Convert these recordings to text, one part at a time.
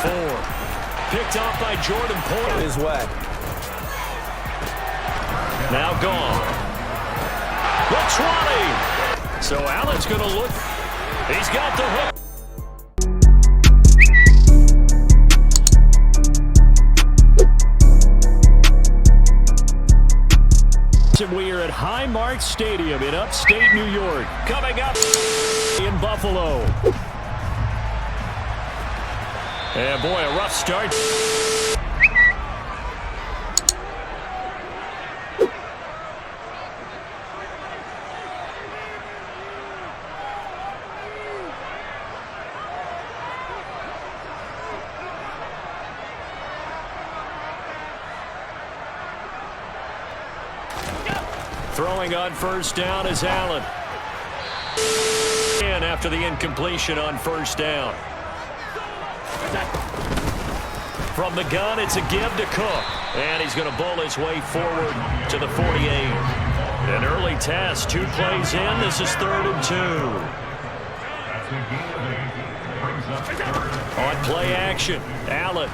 4. Picked off by Jordan Poyer. His way. Now gone. The 20. So Allen's going to look. He's got the hook. We are at Highmark Stadium in upstate New York. Coming up in Buffalo. And boy, a rough start. Throwing on first down is Allen. And after the incompletion on first down. From the gun, it's a give to Cook. And he's going to bowl his way forward to the 48. An early test, 2 plays in. This is 3rd and 2. On play action, Allen.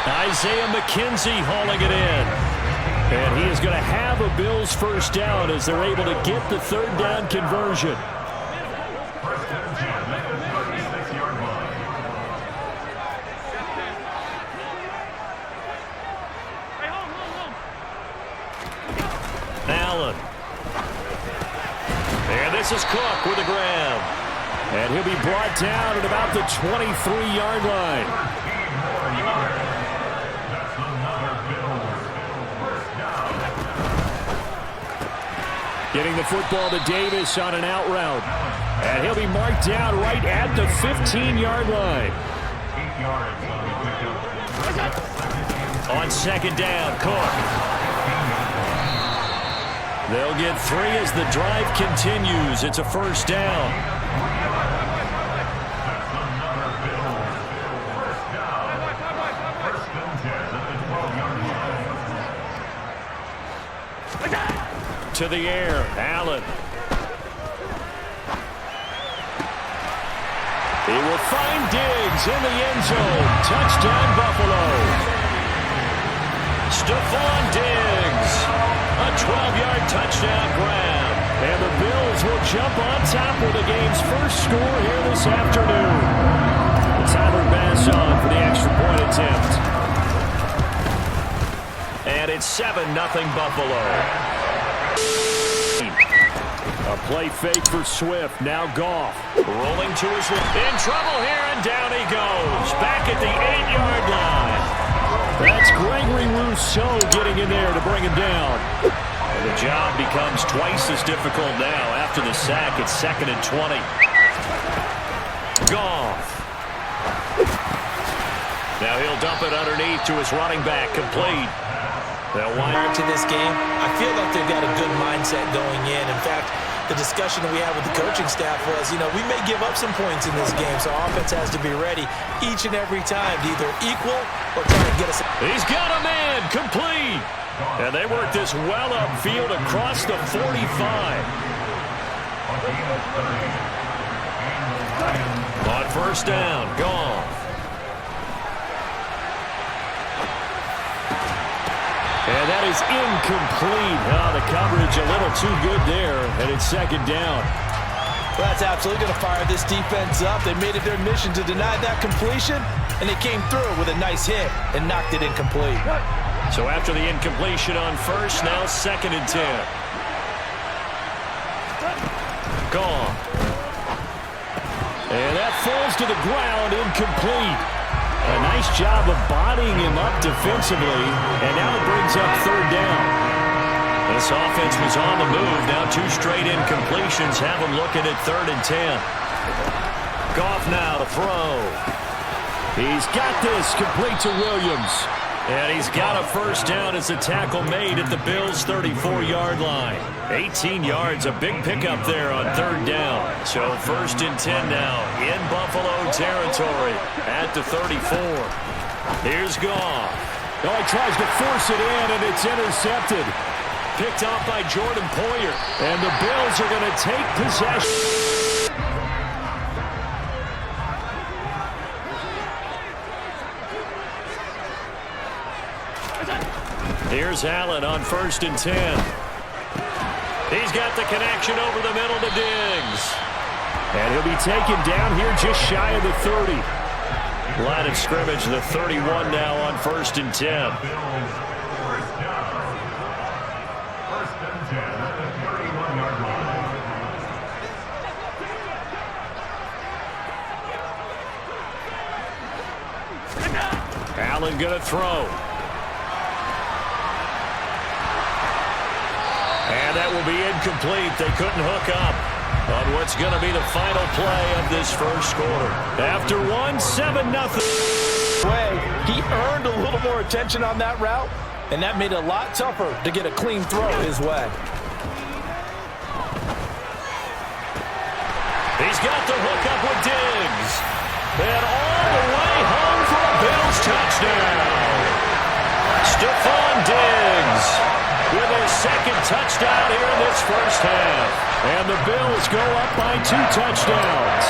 Isaiah McKenzie hauling it in. And he is going to have a Bills first down as they're able to get the 3rd down conversion. Allen. And this is Cook with the grab. And he'll be brought down at about the 23-yard line. Getting the football to Davis on an out route. And he'll be marked down right at the 15-yard line. On 2nd down, Cook. They'll get 3 as the drive continues. It's a first down. To the air, Allen. He will find Diggs in the end zone. Touchdown, Buffalo. Stephon Diggs. A 12-yard touchdown grab. And the Bills will jump on top with the game's first score here this afternoon. Tyler Bass on for the extra point attempt. And it's 7-0 Buffalo. A play fake for Swift. Now Goff. Rolling to his left. In trouble here, and down he goes. Back at the 8-yard line. That's Gregory Rousseau getting in there to bring him down. And the job becomes twice as difficult now. After the sack, it's 2nd and 20. Goff. Now he'll dump it underneath to his running back. Complete. Prior to this game, I feel like they've got a good mindset going in. In fact, the discussion that we had with the coaching staff was, we may give up some points in this game, so offense has to be ready each and every time to either equal or try to get us. He's got a man, complete. And they work this well upfield across the 45. On first down, gone. And that is incomplete. The coverage a little too good there, and it's 2nd down. Well, that's absolutely going to fire this defense up. They made it their mission to deny that completion, and they came through with a nice hit and knocked it incomplete. So after the incompletion on first, now 2nd and 10. Gone. And that falls to the ground, incomplete. A nice job of bodying him up defensively, and now it brings up 3rd down. This offense was on the move. Now 2 straight incompletions have them looking at 3rd and 10. Goff now to throw. He's got this, complete to Williams. And he's got a first down as a tackle made at the Bills' 34-yard line. 18 yards, a big pickup there on 3rd down. So 1st and 10 now in Buffalo territory at the 34. Here's Goff. Oh, he tries to force it in, and it's intercepted. Picked off by Jordan Poyer. And the Bills are going to take possession. Here's Allen on 1st and 10. He's got the connection over the middle to Diggs. And he'll be taken down here just shy of the 30. Line of scrimmage, the 31 now on 1st and 10. Allen going to throw. And that will be incomplete. They couldn't hook up on what's going to be the final play of this first quarter. After 7-0. He earned a little more attention on that route, and that made it a lot tougher to get a clean throw his way. He's got the hook up with Diggs. And all the way home for a Bills touchdown. Stephon Diggs with his second touchdown here in this first half. And the Bills go up by 2 touchdowns.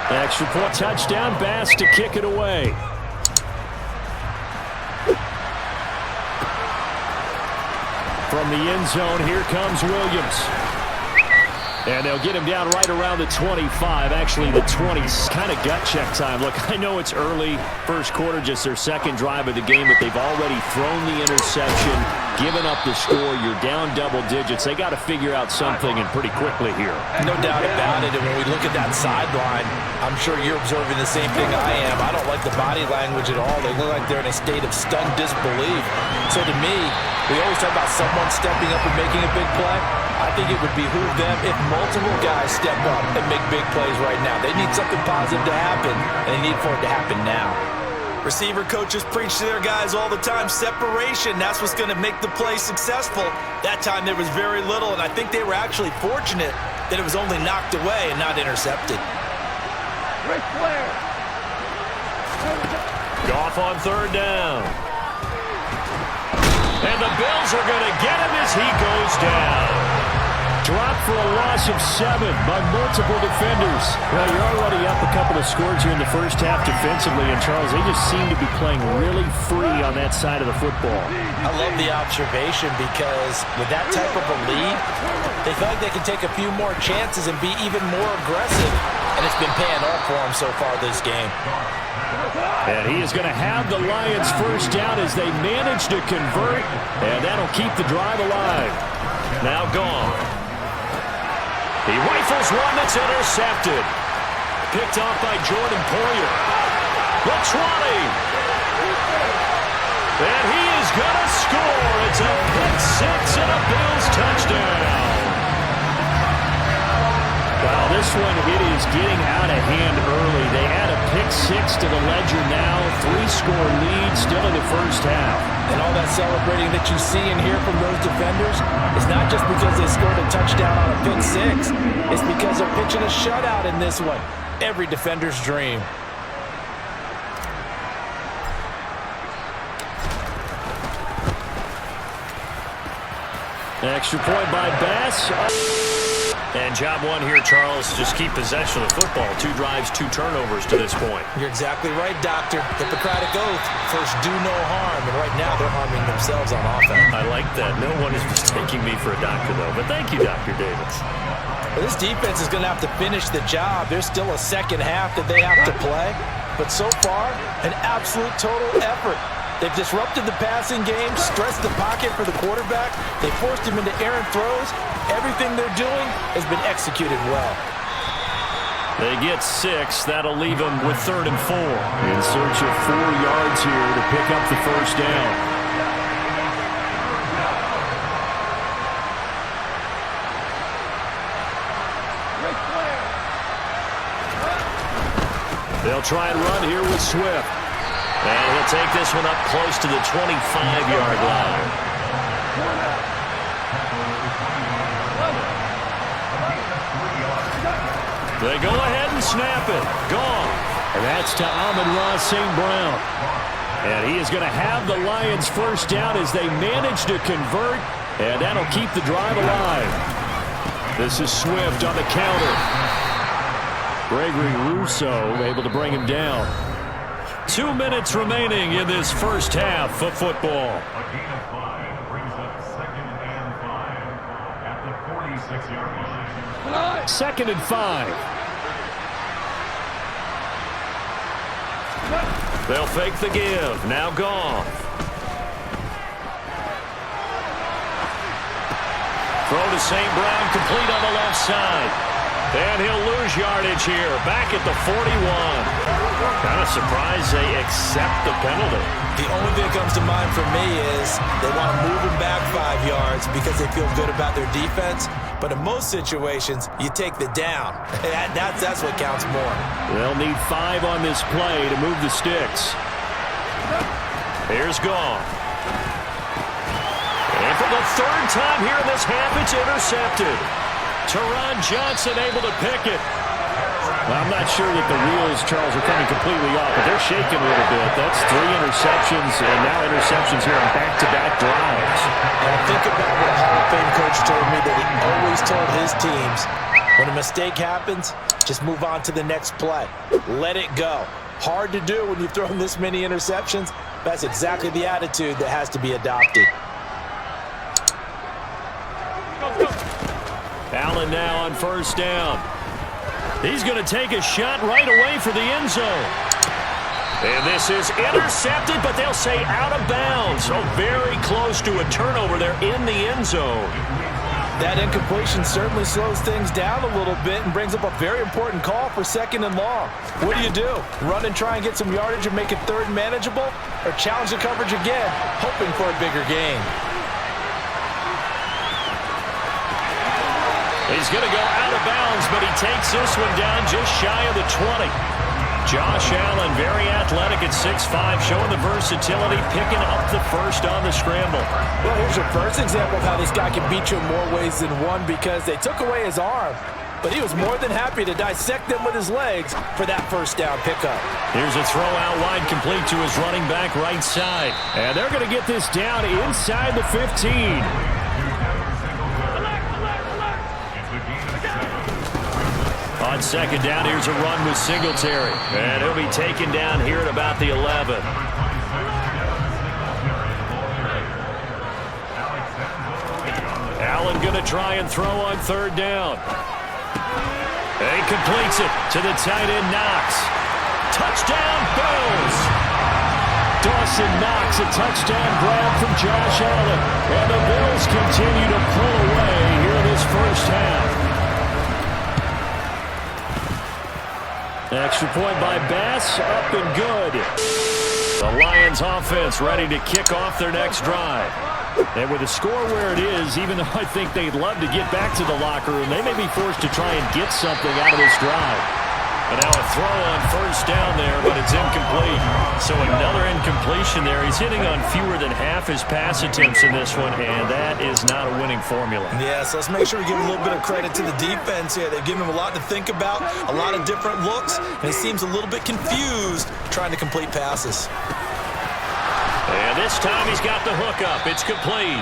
Extra point touchdown, Bass to kick it away. From the end zone, here comes Williams. And they'll get him down right around the 25. Actually, the 20's kind of gut check time. Look, I know it's early, first quarter, just their second drive of the game, but they've already thrown the interception, given up the score. You're down double digits. They got to figure out something, and pretty quickly here. No doubt about it. And when we look at that sideline, I'm sure you're observing the same thing I am. I don't like the body language at all. They look like they're in a state of stunned disbelief. So to me, we always talk about someone stepping up and making a big play. I think it would behoove them if multiple guys step up and make big plays right now. They need something positive to happen, and they need for it to happen now. Receiver coaches preach to their guys all the time, separation. That's what's going to make the play successful. That time there was very little, and I think they were actually fortunate that it was only knocked away and not intercepted. Ric Flair. Goff on 3rd down. And the Bills are going to get him as he goes down. Dropped for a loss of 7 by multiple defenders. Well, you're already up a couple of scores here in the first half defensively, and Charles, they just seem to be playing really free on that side of the football. I love the observation because with that type of a lead, they feel like they can take a few more chances and be even more aggressive, and it's been paying off for them so far this game. And he is going to have the Lions first down as they manage to convert, and that'll keep the drive alive. Now gone. He rifles one that's intercepted. Picked off by Jordan Poyer. The 20. And he is going to score. It's a pick 6 and a Bills touchdown. Wow, this one, it is getting out of hand early. They add a pick 6 to the ledger now. 3-score lead still in the first half. And all that celebrating that you see and hear from those defenders is not just because they scored a touchdown on a pick 6. It's because they're pitching a shutout in this one. Every defender's dream. Extra point by Bass. And job one here, Charles, just keep possession of the football. 2 drives, 2 turnovers to this point. You're exactly right, Doctor. Hippocratic oath. First, do no harm. And right now, they're harming themselves on offense. I like that. No one is mistaking me for a doctor, though. But thank you, Dr. Davis. Well, this defense is going to have to finish the job. There's still a second half that they have to play. But so far, an absolute total effort. They've disrupted the passing game, stressed the pocket for the quarterback. They forced him into errant throws. Everything they're doing has been executed well. They get 6. That'll leave them with 3rd and 4. In search of 4 yards here to pick up the first down. Ric Flair. They'll try and run here with Swift. And he'll take this one up close to the 25-yard line. They go ahead and snap it. Gone. And that's to Amon-Ra St. Brown. And he is going to have the Lions first down as they manage to convert. And that'll keep the drive alive. This is Swift on the counter. Gregory Rousseau able to bring him down. 2 minutes remaining in this first half of football. A gain of 5 brings up 2nd and 5 at the 46-yard line. 2nd and 5. They'll fake the give. Now Goff. Throw to St. Brown, complete on the left side. And he'll lose yardage here, back at the 41. Kind of surprised they accept the penalty. The only thing that comes to mind for me is they want to move him back 5 yards because they feel good about their defense. But in most situations, you take the down. That's what counts more. They'll need 5 on this play to move the sticks. Here's Goff. And for the 3rd time here in this half, it's intercepted. Teron Johnson able to pick it. Well, I'm not sure that the wheels, Charles, are coming completely off, but they're shaking a little bit. That's 3 interceptions, and now interceptions here on back-to-back drives. And think about what a Hall of Fame coach told me that he always told his teams, when a mistake happens, just move on to the next play. Let it go. Hard to do when you've thrown this many interceptions. That's exactly the attitude that has to be adopted. Allen now on 1st down. He's going to take a shot right away for the end zone. And this is intercepted, but they'll say out of bounds. So very close to a turnover there in the end zone. That incompletion certainly slows things down a little bit and brings up a very important call for 2nd and long. What do? Run and try and get some yardage and make it 3rd manageable? Or challenge the coverage again, hoping for a bigger gain? He's going to go out of bounds, but he takes this one down just shy of the 20. Josh Allen, very athletic at 6'5", showing the versatility, picking up the first on the scramble. Well, here's your first example of how this guy can beat you in more ways than one because they took away his arm. But he was more than happy to dissect them with his legs for that 1st down pickup. Here's a throw out wide, complete to his running back right side. And they're going to get this down inside the 15. On 2nd down, here's a run with Singletary. And he'll be taken down here at about the 11. Allen going to try and throw on 3rd down. And he completes it to the tight end, Knox. Touchdown, Bills! Dawson Knox, a touchdown grab from Josh Allen. And the Bills continue to pull away here in this first half. Extra point by Bass, up and good. The Lions offense ready to kick off their next drive. And with the score where it is, even though I think they'd love to get back to the locker room, they may be forced to try and get something out of this drive. And now a throw on 1st down there, but it's incomplete. So another incompletion there. He's hitting on fewer than half his pass attempts in this one, and that is not a winning formula. Yeah, so let's make sure we give a little bit of credit to the defense here. They've given him a lot to think about, a lot of different looks, and he seems a little bit confused trying to complete passes. And this time he's got the hook up. It's complete.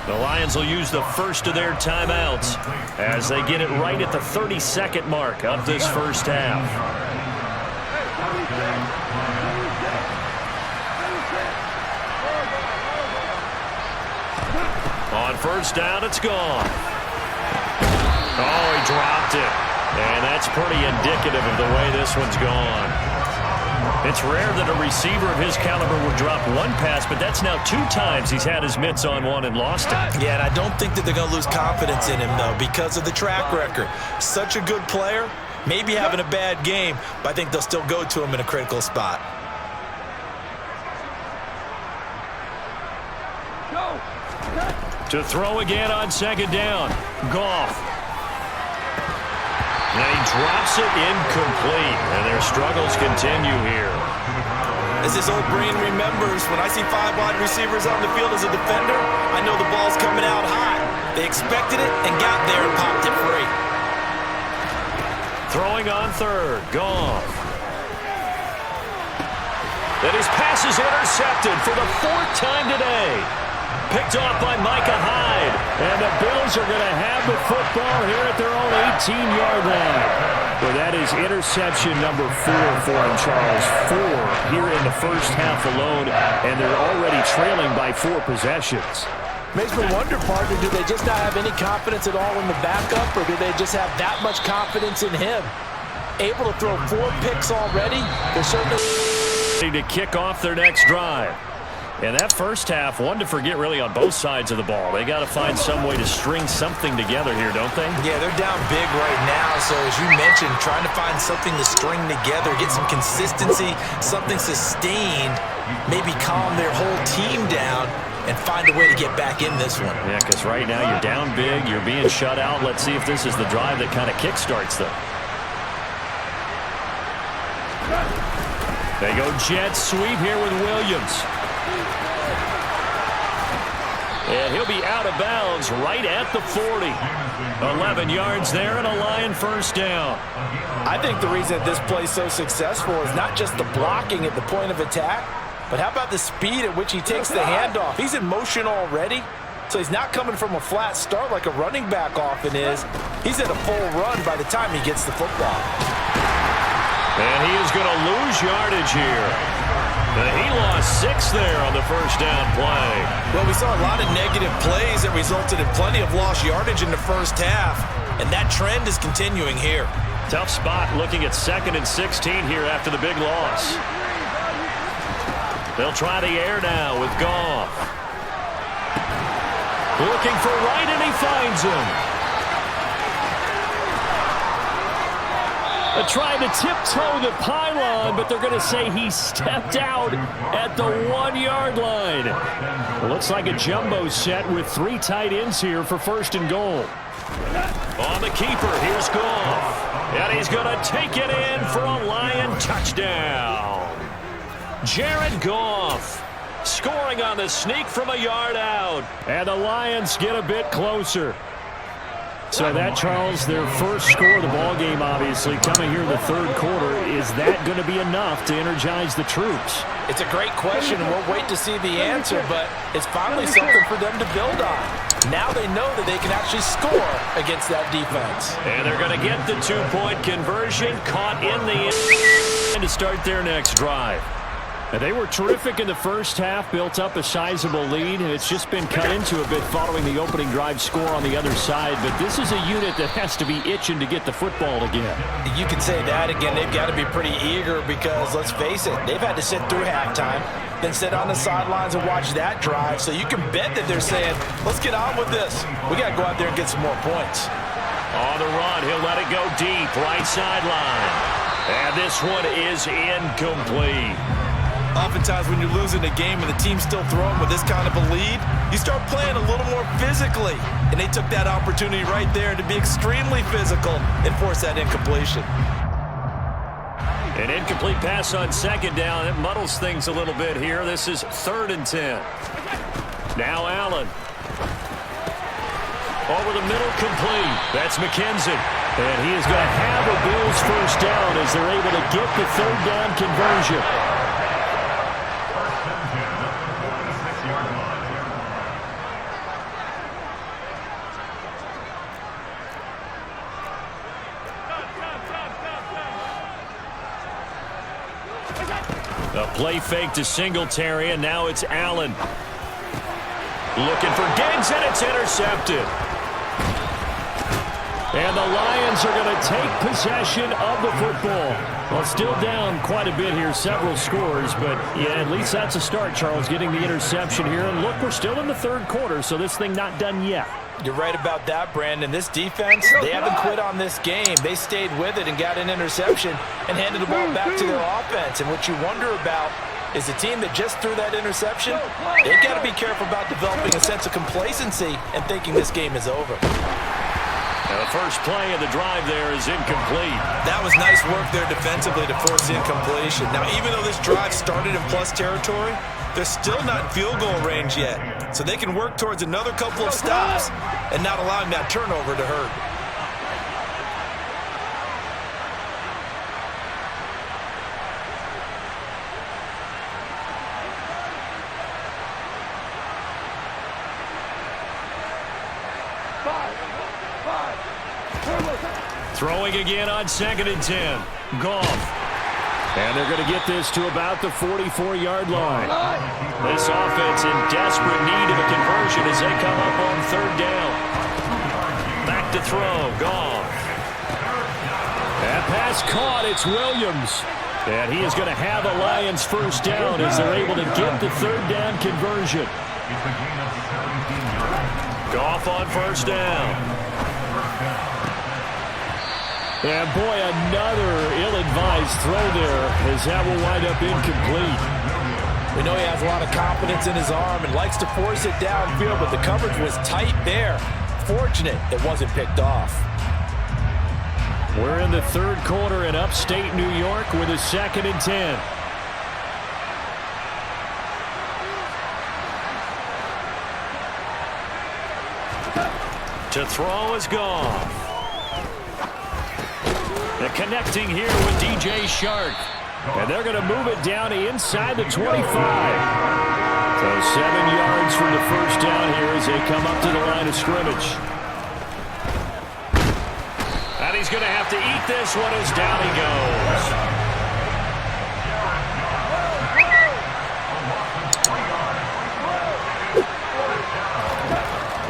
The Lions will use the first of their timeouts as they get it right at the 32nd mark of this first half. On 1st down, it's gone. Oh, he dropped it. And that's pretty indicative of the way this one's gone. It's rare that a receiver of his caliber would drop one pass, but that's now 2 times he's had his mitts on one and lost it. Yeah, and I don't think that they're going to lose confidence in him, though, because of the track record. Such a good player, maybe having a bad game, but I think they'll still go to him in a critical spot. To throw again on 2nd down, Goff. And he drops it incomplete, and their struggles continue here. As this old brain remembers, when I see 5 wide receivers on the field as a defender, I know the ball's coming out high. They expected it and got there and popped it free. Throwing on 3rd, Goff. Then his pass is intercepted for the 4th time today. Picked off by Micah Hyde. And the Bills are going to have the football here at their own 18-yard line. Well, that is interception number 4 for him, Charles. 4 here in the first half alone, and they're already trailing by 4 possessions. Makes me wonder, partner, do they just not have any confidence at all in the backup, or do they just have that much confidence in him? Able to throw 4 picks already? They're certainly to kick off their next drive. And that first half, one to forget really on both sides of the ball. They got to find some way to string something together here, don't they? Yeah, they're down big right now. So as you mentioned, trying to find something to string together, get some consistency, something sustained, maybe calm their whole team down and find a way to get back in this one. Yeah, because right now you're down big, you're being shut out. Let's see if this is the drive that kind of kickstarts them. They go jet sweep here with Williams. And he'll be out of bounds right at the 40. 11 yards there and a Lion first down. I think the reason that this play is so successful is not just the blocking at the point of attack, but how about the speed at which he takes the handoff? He's in motion already, so he's not coming from a flat start like a running back often is. He's at a full run by the time he gets the football. And he is going to lose yardage here. He lost 6 there on the first down play. Well, we saw a lot of negative plays that resulted in plenty of lost yardage in the first half, and that trend is continuing here. Tough spot looking at 2nd and 16 here after the big loss. They'll try the air now with Goff. Looking for Wright, and he finds him. Trying to tiptoe the pylon, but they're going to say he stepped out at the 1-yard line. It looks like a jumbo set with 3 tight ends here for 1st and goal. On the keeper, here's Goff. And he's going to take it in for a Lion touchdown. Jared Goff scoring on the sneak from a yard out. And the Lions get a bit closer. So that, Charles, their first score of the ball game, obviously, coming here in the 3rd quarter. Is that going to be enough to energize the troops? It's a great question, and we'll wait to see the answer, but it's finally something for them to build on. Now they know that they can actually score against that defense. And they're going to get the 2-point conversion caught in the end to start their next drive. And they were terrific in the first half, built up a sizable lead, and it's just been cut into a bit following the opening drive score on the other side. But this is a unit that has to be itching to get the football again. You can say that again. They've got to be pretty eager because, let's face it, they've had to sit through halftime, then sit on the sidelines and watch that drive. So you can bet that they're saying, let's get on with this. We got to go out there and get some more points. On the run, he'll let it go deep, right sideline. And this one is incomplete. Oftentimes when you're losing a game and the team's still throwing with this kind of a lead, you start playing a little more physically. And they took that opportunity right there to be extremely physical and force that incompletion. An incomplete pass on 2nd down. It muddles things a little bit here. This is 3rd and 10. Now Allen. Over the middle, complete. That's McKenzie. And he is going to have a Bills first down as they're able to get the 3rd down conversion. A play fake to Singletary, and now it's Allen. Looking for Diggs, and it's intercepted. And the Lions are going to take possession of the football. Well, still down quite a bit here, several scores, but yeah, at least that's a start, Charles, getting the interception here. And look, we're still in the 3rd quarter, so this thing not done yet. You're right about that, Brandon. This defense, they haven't quit on this game. They stayed with it and got an interception and handed the ball back to their offense. And what you wonder about is the team that just threw that interception, they've got to be careful about developing a sense of complacency and thinking this game is over. Now the first play of the drive there is incomplete. That was nice work there defensively to force the incompletion. Now, even though this drive started in plus territory, they're still not in field goal range yet. So they can work towards another couple of stops and not allowing that turnover to hurt. Throwing again on 2nd and 10. Goff. And they're going to get this to about the 44-yard line. This offense in desperate need of a conversion as they come up on 3rd down. Back to throw. Goff. That pass caught. It's Williams. And he is going to have a Lions first down as they're able to get the 3rd down conversion. Goff on 1st down. And boy, another ill-advised throw there as that will wind up incomplete. We know he has a lot of confidence in his arm and likes to force it downfield, but the coverage was tight there. Fortunate it wasn't picked off. We're in the 3rd quarter in upstate New York with a 2nd and 10. To throw is Goff. And connecting here with DJ Shark. And they're going to move it down inside the 25. So 7 yards from the first down here as they come up to the line of scrimmage. And he's going to have to eat this one as down he goes.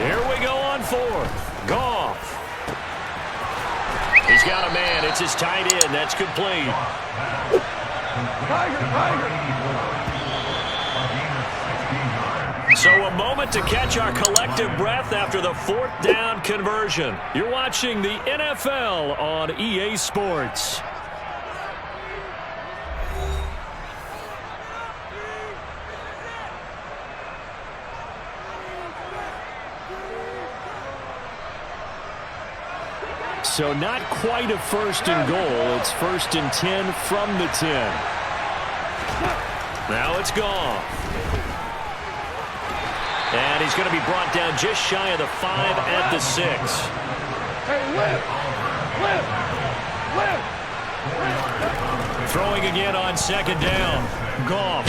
Here we go on 4th. Goff. He's got a man. It's his tight end. That's complete. So a moment to catch our collective breath after the 4th down conversion. You're watching the NFL on EA Sports. So not quite a 1st and goal. It's 1st and 10 from the 10. Now it's Goff. And he's going to be brought down just shy of the 5 at the 6. Hey, live! Throwing again on 2nd down. Goff.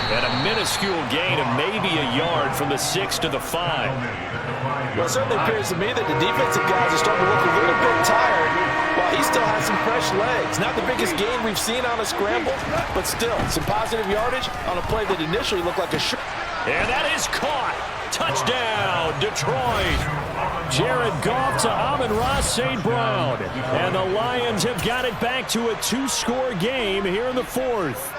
And a minuscule gain of maybe a yard from the 6 to the 5. Well, it certainly appears to me that the defensive guys are starting to look a little bit tired while he still has some fresh legs. Not the biggest gain we've seen on a scramble, but still some positive yardage on a play that initially looked like a short. And that is caught. Touchdown, Detroit. Jared Goff to Amon-Ra St. Brown. And the Lions have got it back to a 2-score game here in the 4th.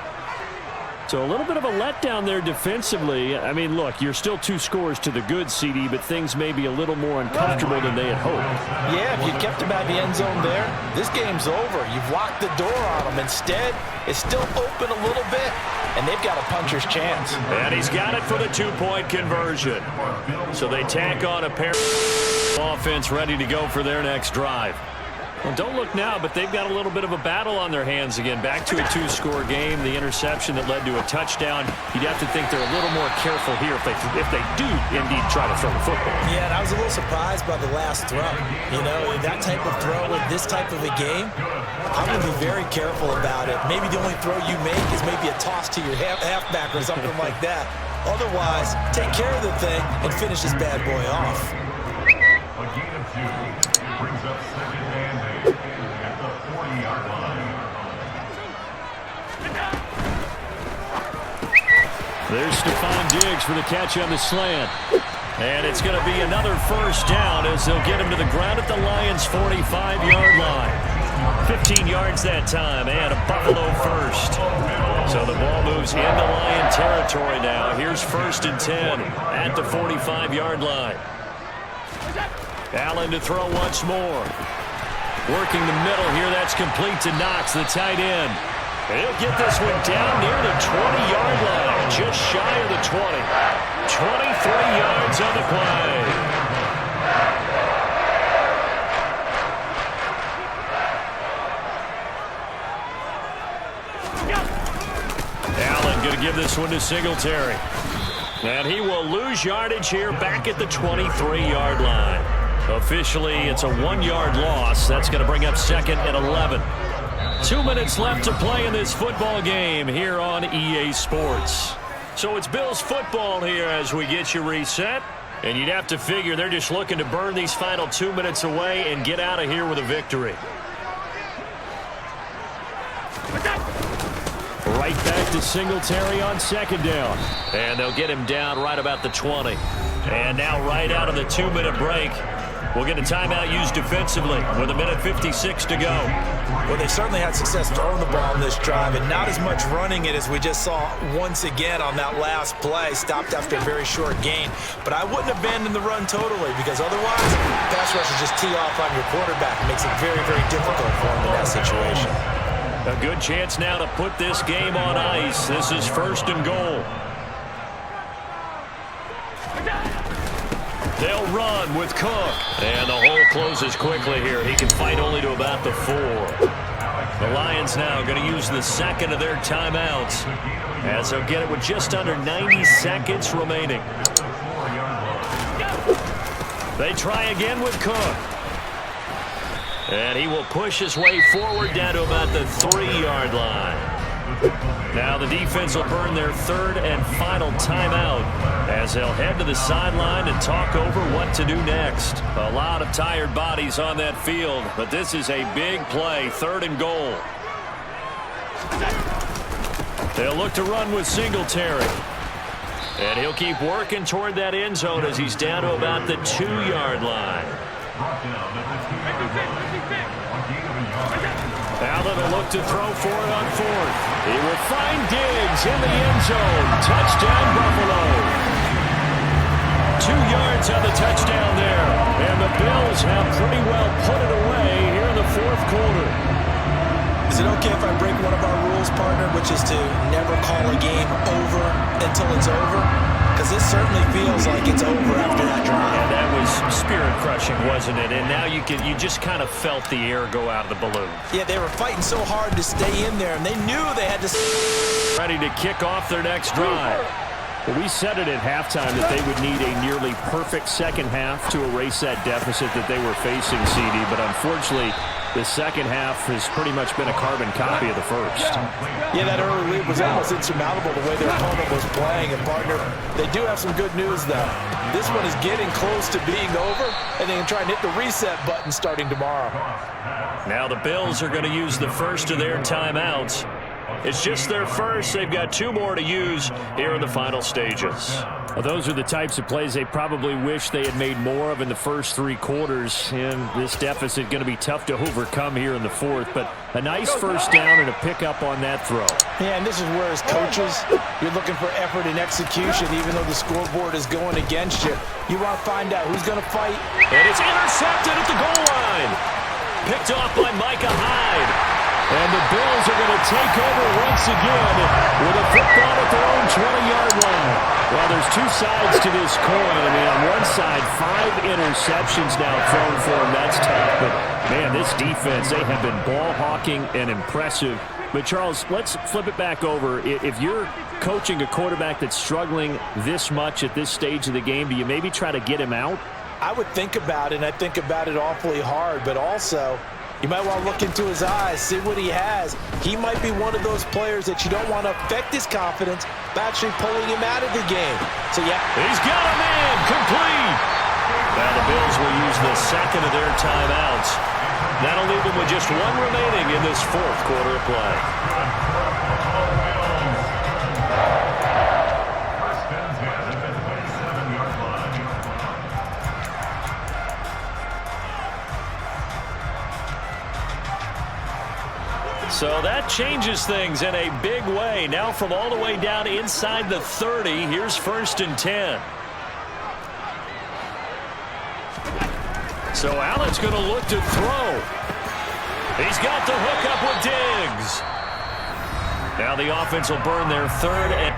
So a little bit of a letdown there defensively. I mean, look, you're still 2 scores to the good, CD, but things may be a little more uncomfortable than they had hoped. Yeah, if you kept him at the end zone there, this game's over. You've locked the door on him. Instead, it's still open a little bit, and they've got a puncher's chance. And he's got it for the 2-point conversion. So they tack on a pair of offense ready to go for their next drive. Well, don't look now, but they've got a little bit of a battle on their hands again. Back to a 2-score game. The interception that led to a touchdown. You'd have to think they're a little more careful here if they do indeed try to throw the football. Yeah, and I was a little surprised by the last throw. You know, that type of throw with this type of a game, I'm going to be very careful about it. Maybe the only throw you make is maybe a toss to your halfback or something like that. Otherwise, take care of the thing and finish this bad boy off. A gain of 2 brings up 2nd and 8 at the 40-yard line. There's Stephon Diggs for the catch on the slant. And it's going to be another first down as they'll get him to the ground at the Lions' 45-yard line. 15 yards that time and a Buffalo first. So the ball moves into Lion territory now. Here's 1st and 10 at the 45-yard line. Allen to throw once more. Working the middle here. That's complete to Knox, the tight end. And he'll get this one down near the 20-yard line, just shy of the 20. 23 yards on the play. Allen going to give this one to Singletary. And he will lose yardage here back at the 23-yard line. Officially, it's a 1-yard loss. That's going to bring up 2nd and 11. 2 minutes left to play in this football game here on EA Sports. So it's Bills football here as we get you reset. And you'd have to figure they're just looking to burn these final 2 minutes away and get out of here with a victory. Right back to Singletary on second down. And they'll get him down right about the 20. And now right out of the 2-minute break, we'll get a timeout used defensively with 1:56 to go. Well, they certainly had success throwing the ball in this drive and not as much running it as we just saw once again on that last play. Stopped after a very short gain. But I wouldn't abandon the run totally because otherwise, pass rushers just tee off on your quarterback. It makes it very, very difficult for him in that situation. A good chance now to put this game on ice. This is 1st and goal. They'll run with Cook. And the hole closes quickly here. He can fight only to about the 4. The Lions now going to use the second of their timeouts as they'll get it with just under 90 seconds remaining. They try again with Cook. And he will push his way forward down to about the 3-yard line. Now the defense will burn their 3rd and final timeout as they'll head to the sideline and talk over what to do next. A lot of tired bodies on that field, but this is a big play, 3rd and goal. They'll look to run with Singletary. And he'll keep working toward that end zone as he's down to about the 2-yard line. Allen will look to throw for it on 4th. He will find Diggs in the end zone. Touchdown, Buffalo. 2 yards on the touchdown there. And the Bills have pretty well put it away here in the 4th quarter. Is it okay if I break one of our rules, partner, which is to never call a game over until it's over? Because this certainly feels like it's over after that drive. Yeah, that was spirit-crushing, wasn't it? And now you just kind of felt the air go out of the balloon. Yeah, they were fighting so hard to stay in there, and they knew they had to... Ready to kick off their next drive. Well, we said it at halftime that they would need a nearly perfect second half to erase that deficit that they were facing, CD. But unfortunately, the second half has pretty much been a carbon copy of the first. Yeah, that early lead was almost insurmountable the way their opponent was playing. And, partner, they do have some good news, though. This one is getting close to being over, and they can try and hit the reset button starting tomorrow. Now the Bills are going to use the first of their timeouts. It's just their first. They've got 2 more to use here in the final stages. Well, those are the types of plays they probably wish they had made more of in the first 3 quarters. And this deficit going to be tough to overcome here in the 4th. But a nice first down and a pickup on that throw. Yeah, and this is where, as coaches, you're looking for effort and execution, even though the scoreboard is going against you. You want to find out who's going to fight. And it's intercepted at the goal line. Picked off by Micah Hyde. And the Bills are going to take over once again with a football at their own 20-yard line. Well, there's 2 sides to this coin. I mean, on one side, 5 interceptions now thrown for them. That's tough. But, man, this defense, they have been ball hawking and impressive. But, Charles, let's flip it back over. If you're coaching a quarterback that's struggling this much at this stage of the game, do you maybe try to get him out? I would think about it, and I think about it awfully hard. But also, you might want to look into his eyes, see what he has. He might be one of those players that you don't want to affect his confidence by actually pulling him out of the game. So, yeah. He's got a man complete. Now the Bills will use the second of their timeouts. That'll leave them with just 1 remaining in this 4th quarter of play. So that changes things in a big way. Now from all the way down inside the 30, here's 1st and 10. So Allen's going to look to throw. He's got the hook up with Diggs. Now the offense will burn their 3rd and...